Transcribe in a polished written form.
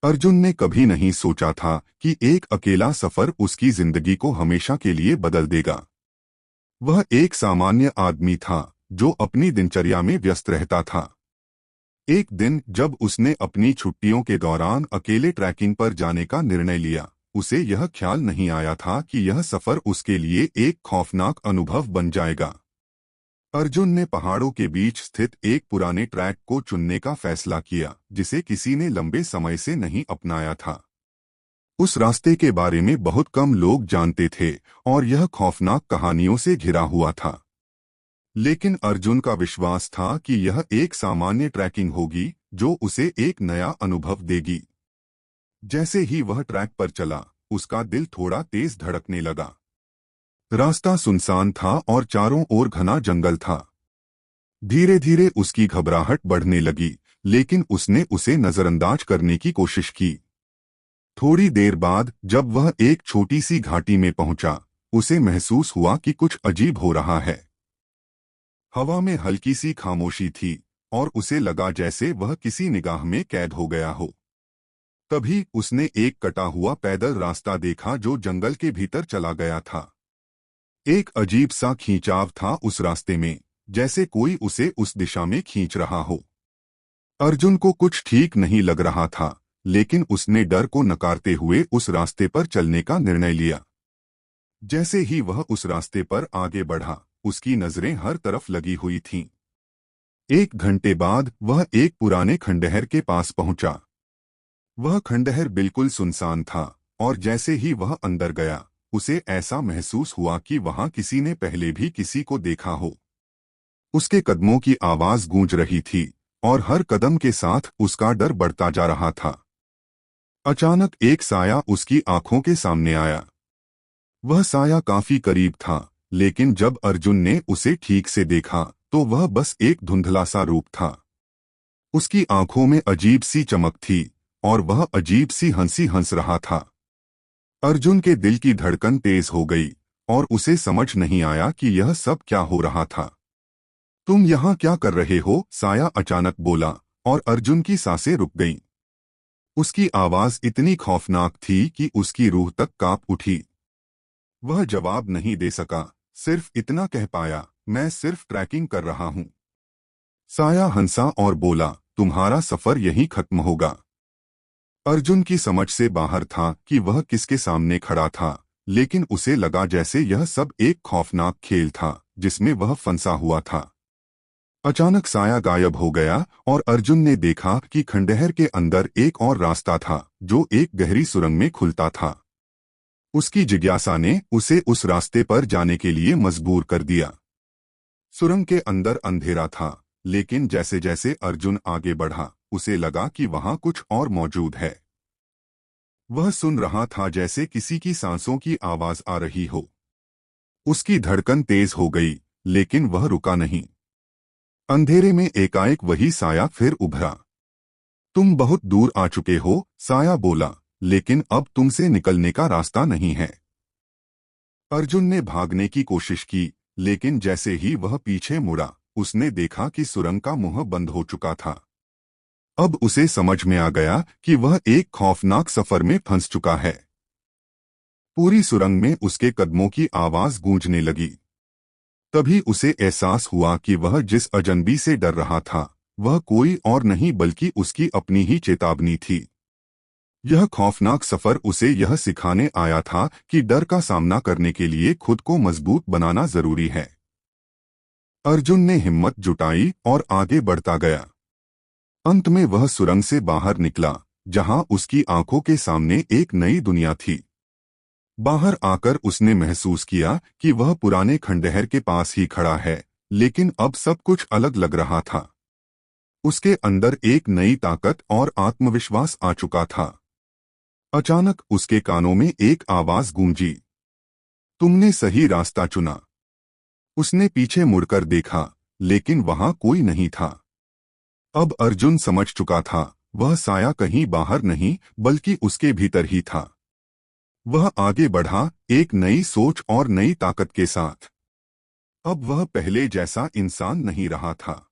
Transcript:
अर्जुन ने कभी नहीं सोचा था कि एक अकेला सफर उसकी जिंदगी को हमेशा के लिए बदल देगा। वह एक सामान्य आदमी था जो अपनी दिनचर्या में व्यस्त रहता था। एक दिन जब उसने अपनी छुट्टियों के दौरान अकेले ट्रैकिंग पर जाने का निर्णय लिया, उसे यह ख्याल नहीं आया था कि यह सफर उसके लिए एक खौफनाक अनुभव बन जाएगा। अर्जुन ने पहाड़ों के बीच स्थित एक पुराने ट्रैक को चुनने का फैसला किया, जिसे किसी ने लंबे समय से नहीं अपनाया था। उस रास्ते के बारे में बहुत कम लोग जानते थे और यह खौफनाक कहानियों से घिरा हुआ था। लेकिन अर्जुन का विश्वास था कि यह एक सामान्य ट्रैकिंग होगी जो उसे एक नया अनुभव देगी। जैसे ही वह ट्रैक पर चला, उसका दिल थोड़ा तेज धड़कने लगा। रास्ता सुनसान था और चारों ओर घना जंगल था। धीरे धीरे उसकी घबराहट बढ़ने लगी, लेकिन उसने उसे नजरअंदाज करने की कोशिश की। थोड़ी देर बाद जब वह एक छोटी सी घाटी में पहुंचा, उसे महसूस हुआ कि कुछ अजीब हो रहा है। हवा में हल्की सी खामोशी थी और उसे लगा जैसे वह किसी निगाह में कैद हो गया हो। तभी उसने एक कटा हुआ पैदल रास्ता देखा जो जंगल के भीतर चला गया था। एक अजीब सा खींचाव था उस रास्ते में, जैसे कोई उसे उस दिशा में खींच रहा हो। अर्जुन को कुछ ठीक नहीं लग रहा था, लेकिन उसने डर को नकारते हुए उस रास्ते पर चलने का निर्णय लिया। जैसे ही वह उस रास्ते पर आगे बढ़ा, उसकी नजरें हर तरफ लगी हुई थीं। 1 घंटे बाद वह एक पुराने खंडहर के पास पहुंचा। वह खंडहर बिल्कुल सुनसान था और जैसे ही वह अंदर गया, उसे ऐसा महसूस हुआ कि वहां किसी ने पहले भी किसी को देखा हो। उसके कदमों की आवाज गूंज रही थी और हर कदम के साथ उसका डर बढ़ता जा रहा था। अचानक एक साया उसकी आंखों के सामने आया। वह साया काफी करीब था, लेकिन जब अर्जुन ने उसे ठीक से देखा तो वह बस एक धुंधला सा रूप था। उसकी आंखों में अजीब सी चमक थी और वह अजीब सी हंसी हंस रहा था। अर्जुन के दिल की धड़कन तेज हो गई और उसे समझ नहीं आया कि यह सब क्या हो रहा था। तुम यहाँ क्या कर रहे हो? साया अचानक बोला और अर्जुन की सांसें रुक गईं। उसकी आवाज इतनी खौफनाक थी कि उसकी रूह तक कांप उठी। वह जवाब नहीं दे सका, सिर्फ इतना कह पाया, मैं सिर्फ ट्रैकिंग कर रहा हूँ। साया हंसा और बोला, तुम्हारा सफर यहीं खत्म होगा। अर्जुन की समझ से बाहर था कि वह किसके सामने खड़ा था, लेकिन उसे लगा जैसे यह सब एक खौफनाक खेल था जिसमें वह फंसा हुआ था। अचानक साया गायब हो गया और अर्जुन ने देखा कि खंडहर के अंदर एक और रास्ता था जो एक गहरी सुरंग में खुलता था। उसकी जिज्ञासा ने उसे उस रास्ते पर जाने के लिए मजबूर कर दिया। सुरंग के अंदर अंधेरा था, लेकिन जैसे जैसे अर्जुन आगे बढ़ा, उसे लगा कि वहां कुछ और मौजूद है। वह सुन रहा था जैसे किसी की सांसों की आवाज आ रही हो। उसकी धड़कन तेज हो गई, लेकिन वह रुका नहीं। अंधेरे में एकाएक वही साया फिर उभरा। तुम बहुत दूर आ चुके हो, साया बोला, लेकिन अब तुमसे निकलने का रास्ता नहीं है। अर्जुन ने भागने की कोशिश की, लेकिन जैसे ही वह पीछे मुड़ा, उसने देखा कि सुरंग का मुंह बंद हो चुका था। अब उसे समझ में आ गया कि वह एक खौफनाक सफर में फंस चुका है। पूरी सुरंग में उसके कदमों की आवाज गूंजने लगी। तभी उसे एहसास हुआ कि वह जिस अजनबी से डर रहा था, वह कोई और नहीं बल्कि उसकी अपनी ही चेतावनी थी। यह खौफनाक सफर उसे यह सिखाने आया था कि डर का सामना करने के लिए खुद को मजबूत बनाना जरूरी है। अर्जुन ने हिम्मत जुटाई और आगे बढ़ता गया। अंत में वह सुरंग से बाहर निकला, जहां उसकी आंखों के सामने एक नई दुनिया थी। बाहर आकर उसने महसूस किया कि वह पुराने खंडहर के पास ही खड़ा है, लेकिन अब सब कुछ अलग लग रहा था। उसके अंदर एक नई ताकत और आत्मविश्वास आ चुका था। अचानक उसके कानों में एक आवाज गूंजी, तुमने सही रास्ता चुना। उसने पीछे मुड़कर देखा, लेकिन वहां कोई नहीं था। अब अर्जुन समझ चुका था, वह साया कहीं बाहर नहीं बल्कि उसके भीतर ही था। वह आगे बढ़ा, एक नई सोच और नई ताकत के साथ। अब वह पहले जैसा इंसान नहीं रहा था।